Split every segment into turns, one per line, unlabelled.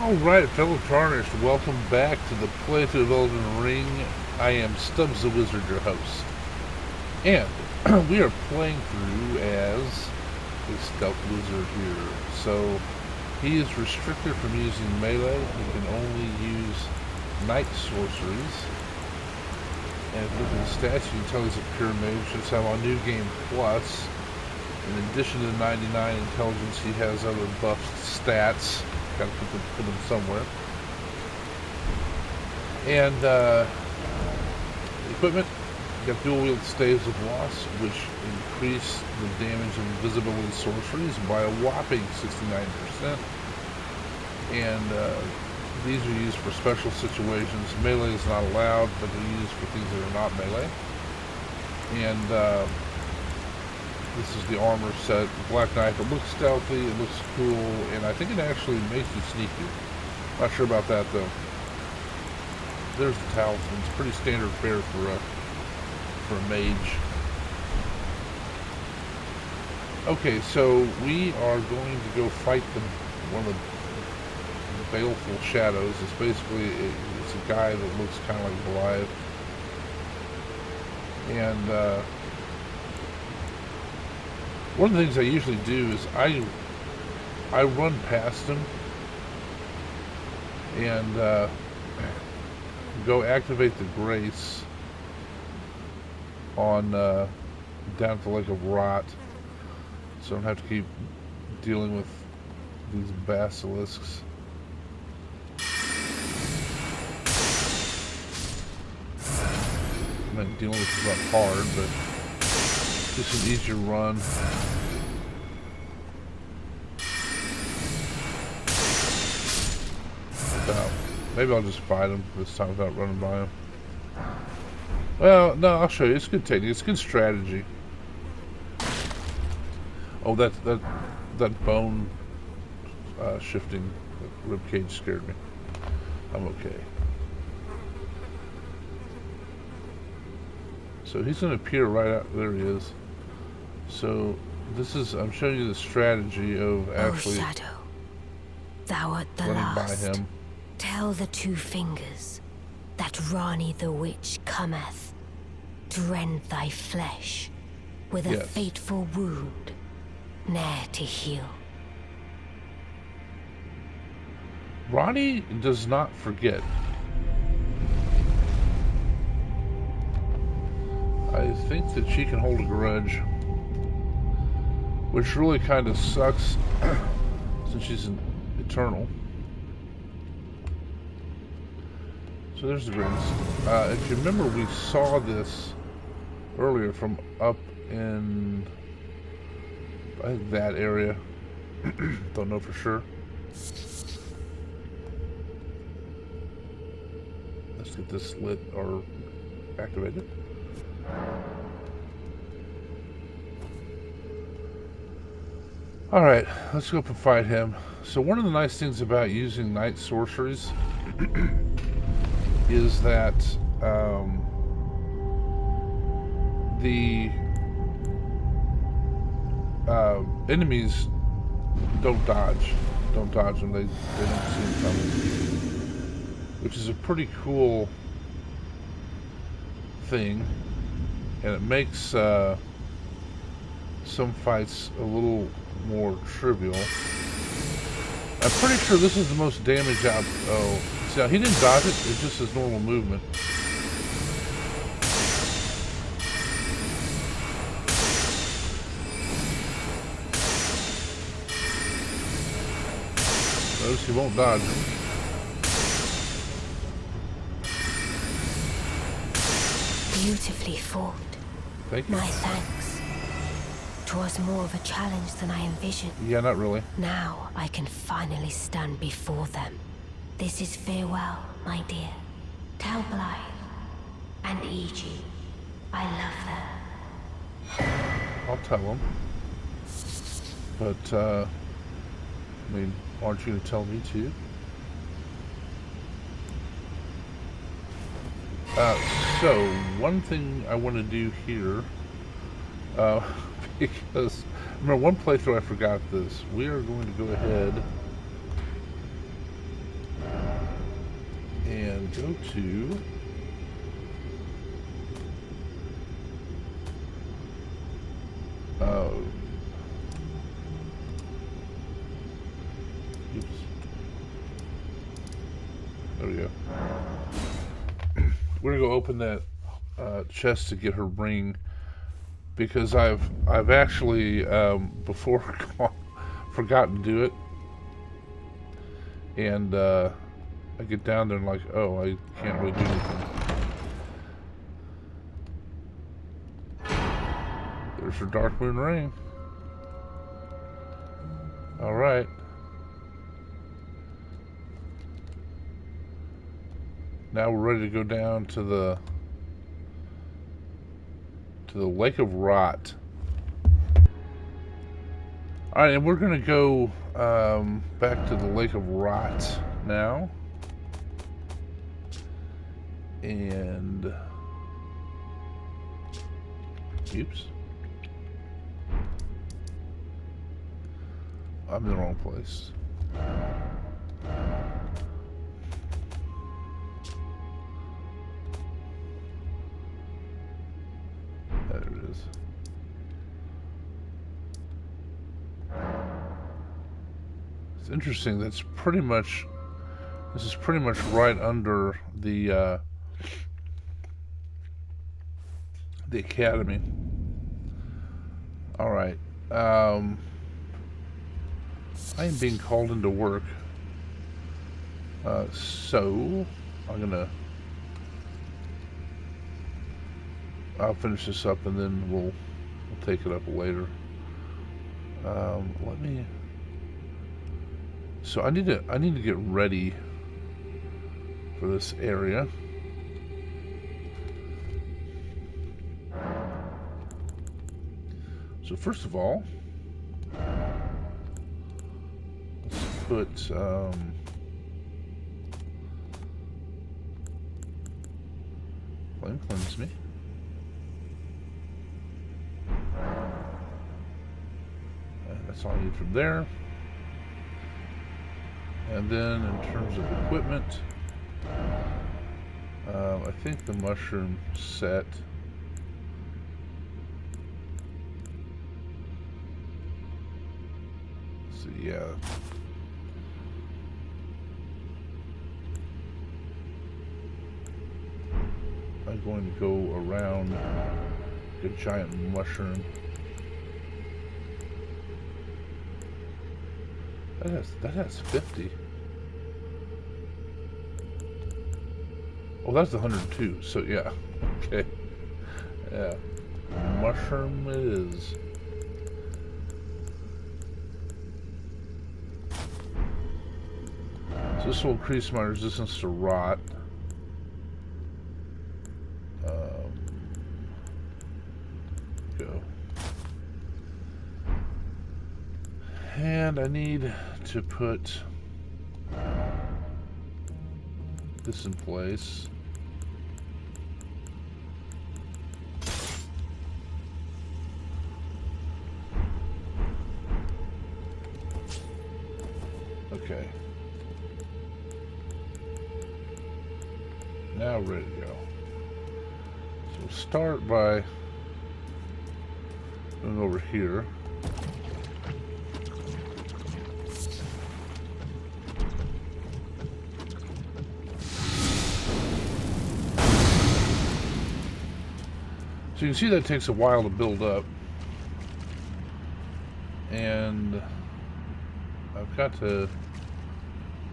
Alright, fellow Tarnished, welcome back to the playthrough of Elden Ring. I am Stubbs the Wizard, your host. And we are playing through as a stealth wizard here. So, he is restricted from using melee. He can only use night sorceries. And if you look at the stats, you can tell he's a pure mage. That's how on New Game Plus, in addition to the 99 intelligence, he has other buffed stats. Gotta put them somewhere. And equipment, you got dual wield staves of loss, which increase the damage of invisibility sorceries by a whopping 69%. And these are used for special situations. Melee is not allowed, but they're used for things that are not melee. And this is the armor set, Black Knife. It looks stealthy, it looks cool, and I think it actually makes you sneaky. Not sure about that though. There's the talisman. It's pretty standard fare for a mage. Okay, so we are going to go fight one of the Baleful shadows. It's basically it's a guy that looks kind of like Goliath, and one of the things I usually do is I run past him and go activate the grace on down at the Lake of Rot, so I don't have to keep dealing with these basilisks. I mean, dealing with it's not hard, but just an easier run. Maybe I'll just fight him this time without running by him. Well, no, I'll show you. It's good technique. It's good strategy. Oh, that bone shifting ribcage scared me. I'm okay. So he's going to appear right out. There he is. So this is, I'm showing you the strategy of actually
Shadow, thou art the
running
last.
by him.
Tell the two fingers that Rani the witch cometh to rend thy flesh with a fateful wound, ne'er to heal.
Rani does not forget. I think that she can hold a grudge, which really kind of sucks since she's an eternal. So there's the grace. If you remember, we saw this earlier from up in, I think, that area. Don't know for sure. Let's get this lit or activated. Alright, let's go up and fight him. So one of the nice things about using night sorceries is that the enemies don't dodge them. They don't see them coming, which is a pretty cool thing, and it makes some fights a little more trivial. I'm pretty sure this is the most damage out. Oh, see, now he didn't dodge it. It's just his normal movement. Notice he won't dodge him.
Beautifully fought.
Thank you.
My thanks. 'Twas more of a challenge than I envisioned.
Yeah, not really.
Now I can finally stand before them. This is farewell, my dear. Tell Blythe and Iji I love them.
I'll tell him. But, I mean, aren't you going to tell me too? So, one thing I want to do here, because, remember, one playthrough I forgot this. We are going to go ahead and go to oops. There we go. We're gonna go open that chest to get her ring, because I've actually before forgotten to do it, and I get down there and like, oh, I can't really do anything. There's her Dark Moon ring. All right. Now we're ready to go down to the Lake of Rot. All right, and we're gonna go back to the Lake of Rot now, and oops, I'm in the wrong place. There it is. It's interesting. This is pretty much right under the academy. All right. I am being called into work. So I'll finish this up and then we'll take it up later. So I need to get ready for this area. So first of all, let's put flame cleanse me. And that's all I need from there. And then in terms of equipment, I think the mushroom set. So yeah. I'm going to go around a giant mushroom. That has 50. Oh, that's 102. So yeah, okay, yeah, mushroom it is. So this will increase my resistance to rot. Go. And I need to put this in place. Okay. Now ready to go. So we'll start by going over here. So you can see that takes a while to build up, and I've got to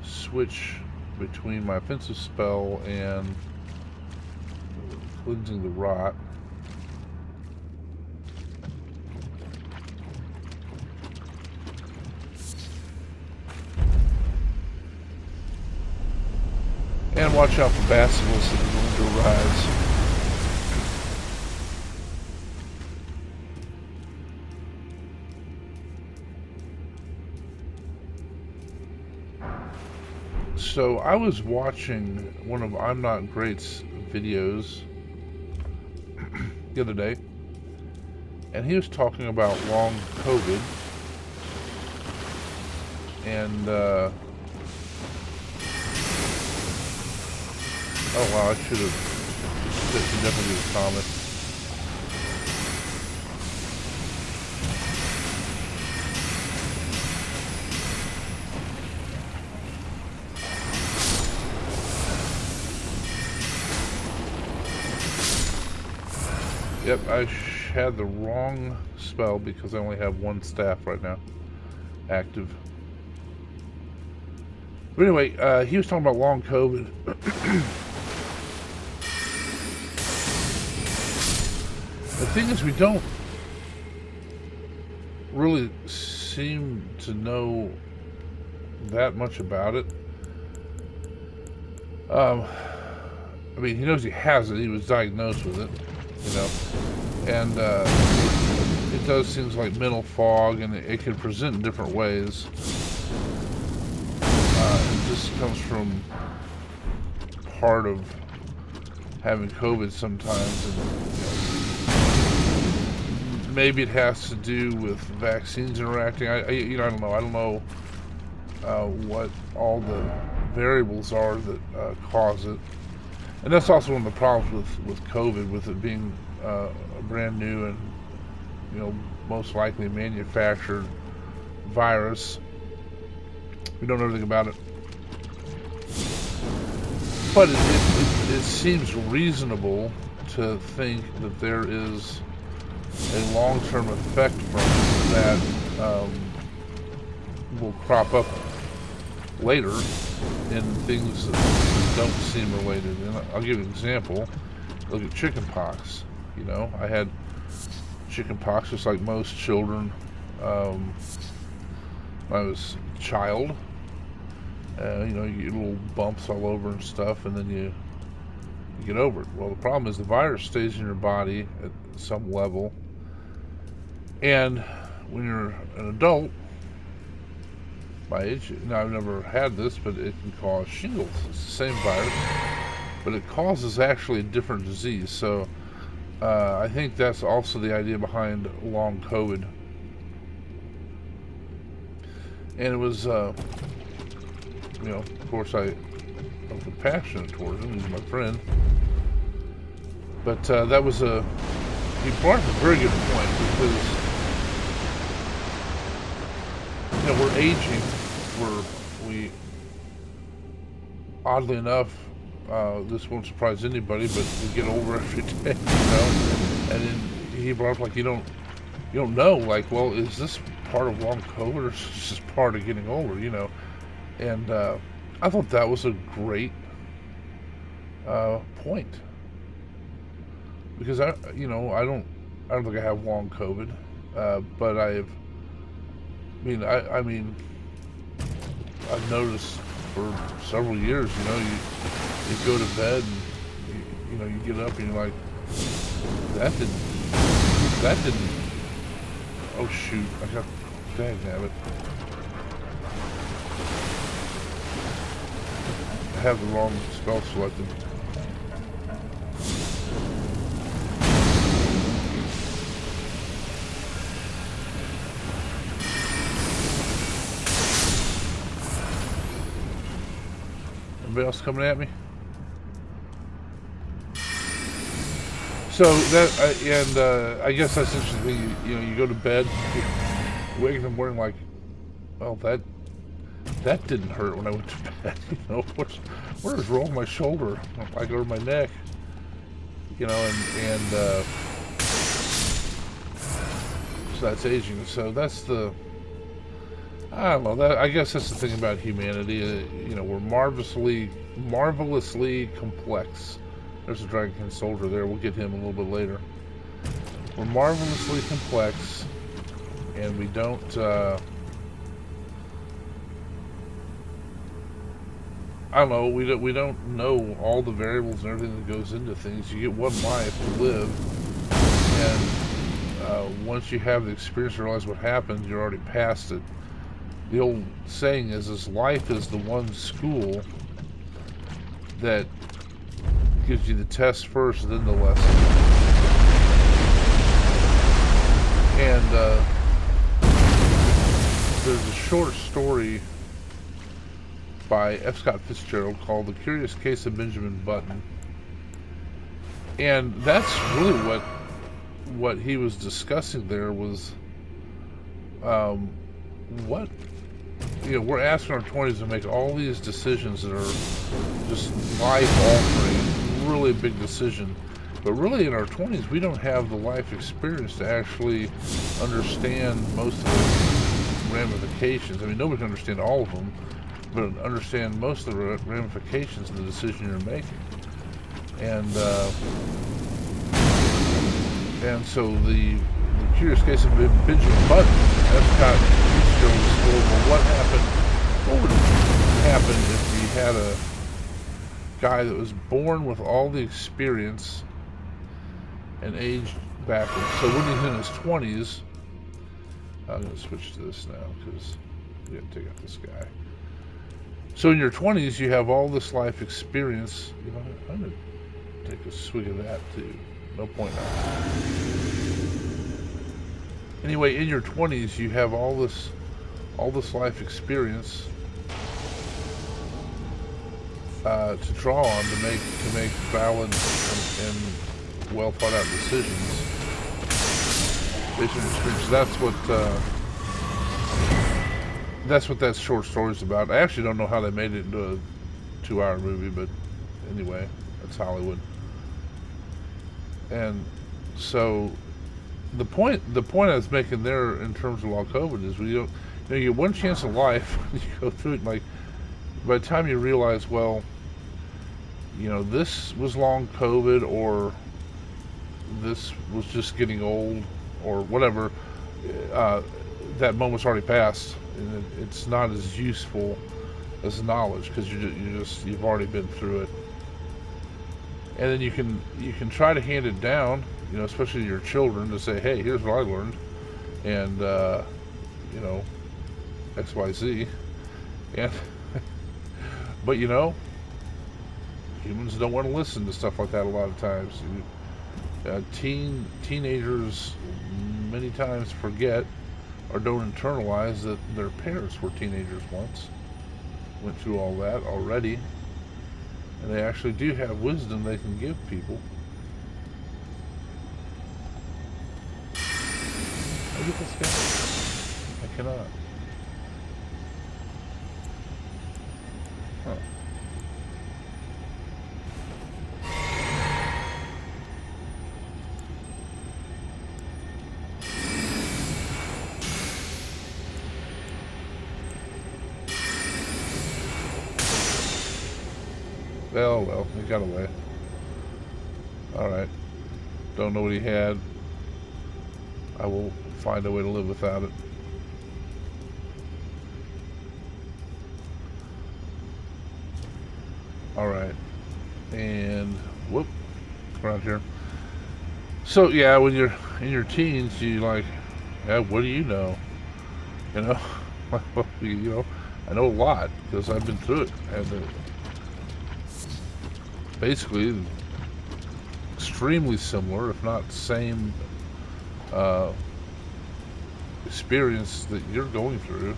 switch between my offensive spell and cleansing the rot. And watch out for basilisks that are going to rise. So I was watching one of I'm Not Great's videos the other day, and he was talking about long COVID, and Oh wow, I should definitely get a comet. Yep, I had the wrong spell because I only have one staff right now active. But anyway, he was talking about long COVID. The thing is, we don't really seem to know that much about it. I mean, he knows he has it. He was diagnosed with it, you know. And it does things like mental fog, and it can present in different ways. It just comes from part of having COVID sometimes, and maybe it has to do with vaccines interacting. I don't know. I don't know what all the variables are that cause it, and that's also one of the problems with COVID, with it being brand new and most likely manufactured virus. We don't know anything about it, but it seems reasonable to think that there is a long-term effect from that will crop up later in things that don't seem related. And I'll give you an example. Look at chickenpox. I had chickenpox just like most children when I was a child. You get little bumps all over and stuff, and then you get over it. Well, the problem is the virus stays in your body at some level, and when you're an adult, my age, now I've never had this, but it can cause shingles. It's the same virus, but it causes actually a different disease. So I think that's also the idea behind long COVID. And it was, of course, I'm compassionate towards him. He's my friend. But he brought up a very good point, because we're aging. We oddly enough, this won't surprise anybody, but we get older every day, And then he brought up, like, you don't know, like, well, is this part of long COVID, or is this just part of getting older, And I thought that was a great point, because I don't think I have long COVID, but I've noticed for several years, you go to bed and you get up and you're like, that didn't, oh shoot, dang it. I have the wrong spell selected. Anybody else coming at me? So that, I guess that's interesting. You go to bed, you wake in the morning like, well, that didn't hurt when I went to bed. Where's rolling my shoulder, like over my neck, and so that's aging. So that's I don't know. I guess that's the thing about humanity. We're marvelously complex. There's a Dragonkin soldier there. We'll get him a little bit later. We're marvelously complex, and we don't. I don't know. We don't know all the variables and everything that goes into things. You get one life to live, and once you have the experience and realize what happened, you're already past it. The old saying is life is the one school that gives you the test first, then the lesson. And there's a short story by F. Scott Fitzgerald called The Curious Case of Benjamin Button. And that's really what he was discussing there was what, we're asking our 20s to make all these decisions that are just life-altering, really big decision. But really in our 20s, we don't have the life experience to actually understand most of the ramifications. I mean, nobody can understand all of them, but understand most of the ramifications of the decision you're making. And so the Curious Case of Benjamin Button, that's got Fitzgerald's, well, what would happen if you had a guy that was born with all the experience and aged backwards? So when he's in his 20s, I'm going to switch to this now because we got to take out this guy. So in your 20s, you have all this life experience. I'm going to take a swig of that too. No point now. Anyway, in your 20s, you have all this life experience to draw on to make valid and well thought out decisions based on experience. That's what that short story's about. I actually don't know how they made it into a 2-hour movie, but anyway, that's Hollywood. And so the point I was making there in terms of long COVID is you get one chance in life. You go through it, like by the time you realize, well, this was long COVID, or this was just getting old, or whatever, that moment's already passed, and it's not as useful as knowledge because you've already been through it. And then you can try to hand it down, especially to your children, to say, hey, here's what I learned, and X, Y, Z, and but humans don't want to listen to stuff like that a lot of times. Teenagers many times forget or don't internalize that their parents were teenagers once, went through all that already, and they actually do have wisdom they can give people. Look at this guy. I cannot. Huh. Well, he got away. Alright. Don't know what he had. I will find a way to live without it. Alright. And, whoop. Around here. So, yeah, when you're in your teens, you like, yeah, what do you know? I know a lot because I've been through it. And basically extremely similar, if not same experience that you're going through,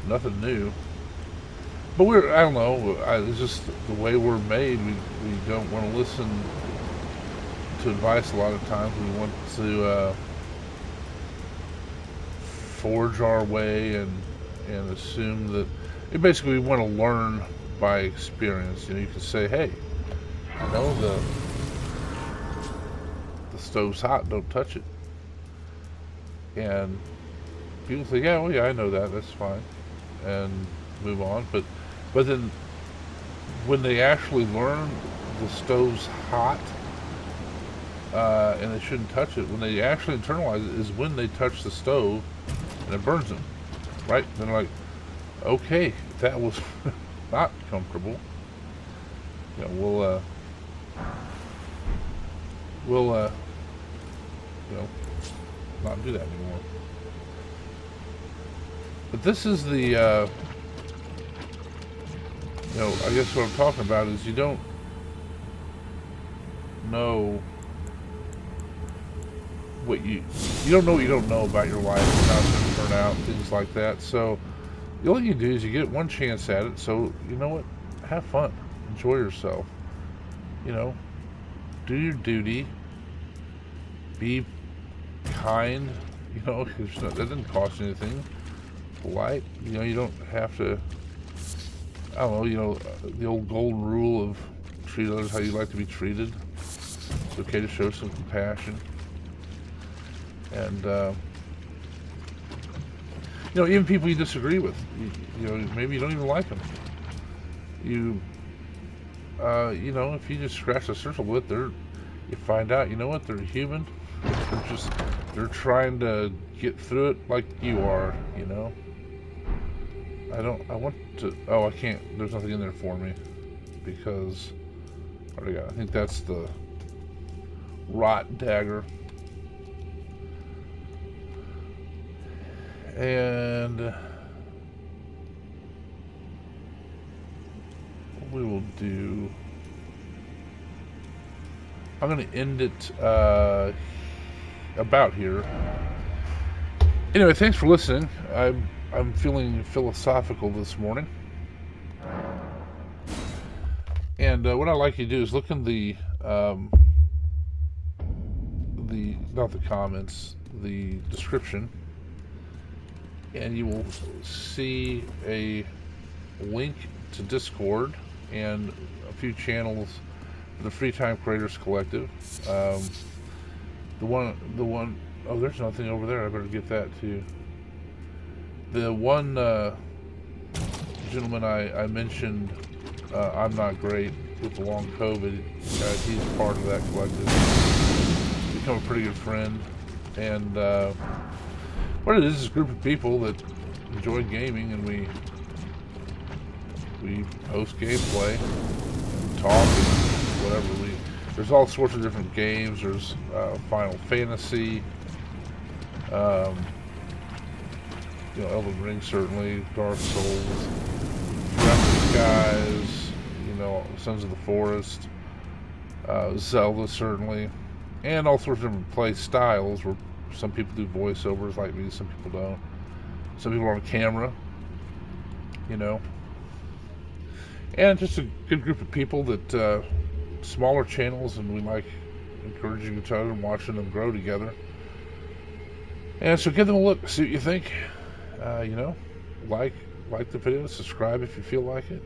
nothing new. But I don't know, it's just the way we're made. We don't want to listen to advice a lot of times. We want to forge our way and assume that basically we want to learn by experience. You can say, hey, the stove's hot, don't touch it. And people think, yeah, well, yeah, I know that, that's fine, and move on. But then when they actually learn the stove's hot and they shouldn't touch it, when they actually internalize it is when they touch the stove and it burns them, right? And they're like, okay, that was not comfortable. We'll not do that anymore. But this is the I guess what I'm talking about is you don't know what you don't know what you don't know about your life and how it's going to turn out, things like that. So The only thing you do is you get one chance at it, so you know what? Have fun. Enjoy yourself. You know, do your duty. Be kind. You know, 'cause that doesn't cost you anything. Polite. You know, you don't have to. I don't know. You know, the old golden rule of treat others how you like to be treated. It's okay to show some compassion. And you know, even people you disagree with. You know, maybe you don't even like them. You know, if you just scratch the surface with, you find out, you know what, they're human. They're trying to get through it like you are, you know. I want to, oh, I can't, there's nothing in there for me, because, I think that's the rot dagger. And we will do, I'm going to end it about here. Anyway, thanks for listening. I'm feeling philosophical this morning. And what I'd like you to do is look in not the comments, the description, and you will see a link to Discord and a few channels for the Free Time Creators Collective. The one, oh, there's nothing over there. I better get that too. The one gentleman I mentioned, I'm not great with the long COVID. He's part of that collective. He's become a pretty good friend, and what it is a group of people that enjoy gaming, and we post gameplay, and talk, and whatever. There's all sorts of different games. There's Final Fantasy, you know, Elden Ring certainly, Dark Souls, Forever Skies, you know, Sons of the Forest, Zelda certainly, and all sorts of different play styles where some people do voiceovers like me, some people don't. Some people are on camera, you know. And just a good group of people that, smaller channels, and we like encouraging each other and watching them grow together. And so give them a look, see what you think. You know, like the video, subscribe if you feel like it.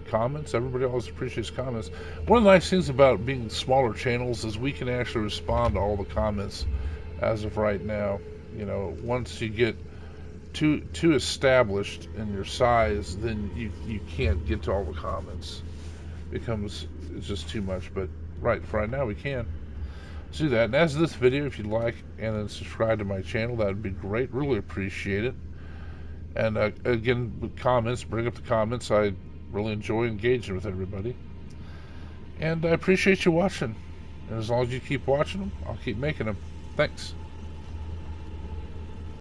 Comments, everybody always appreciates comments. One of the nice things about being smaller channels is we can actually respond to all the comments as of right now. You know, once you get too established in your size, then you can't get to all the comments. It's just too much, but for right now we can. So do that. And as this video, if you'd like, and then subscribe to my channel, that would be great. Really appreciate it. And again, with comments, bring up the comments. I really enjoy engaging with everybody. And I appreciate you watching. And as long as you keep watching them, I'll keep making them. Thanks.